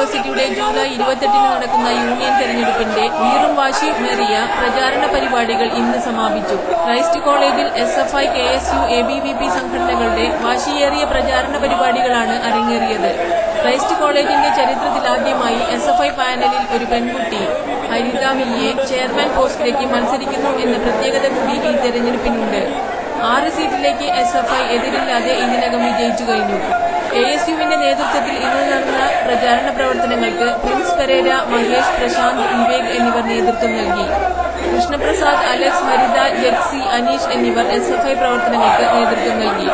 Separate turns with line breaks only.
യൂണിവേഴ്സിറ്റിയുടെ ജൂലൈ 28 നടക്കുന്ന യൂണിയൻ തെരഞ്ഞെടുപ്പിന്റെ വീറും വാശിയുമേറിയ പ്രചാരണ പരിപാടികൾ ഇന്ന് സമാപിച്ചു. ക്രൈസ്റ്റ് കോളേജിൽ SFI, KSU, ABVP സംഘടനകളുടെ വാശിയേറിയ പ്രചാരണ പരിപാടികളാണ് അരങ്ങേറിയത്. ക്രൈസ്റ്റ് കോളേജിന്റെ ചരിത്രത്തിലാദ്യമായി SFI പാനലിൽ ഒരു പെൺകുട്ടി ഹരിത മില്ലിയെ ചെയർമാൻ പോസ്റ്റിലേക്ക് മത്സരിക്കുന്നു എന്ന പ്രത്യേകത കൂടി ഈ തെരഞ്ഞെടുപ്പിനുണ്ട്. 6 സീറ്റിലേക്ക് SFI എതിരില്ലാതെ ഇതിനകം വിജയിച്ചു കഴിഞ്ഞു. ASUവിന്റെ നേതൃത്വത്തിൽ ഇന്ന് നടന്ന പ്രചാരണ പ്രവർത്തനങ്ങൾക്ക് പ്രിൻസ് പെരേര, മഹേഷ്, പ്രശാന്ത്, വിവേക് എന്നിവർ നേതൃത്വം നൽകി. കൃഷ്ണപ്രസാദ്, അലക്സ്, ഹരിത, ജെക്സി, അനീഷ് എന്നിവർ SFI പ്രവർത്തനങ്ങൾക്ക് നേതൃത്വം നൽകി.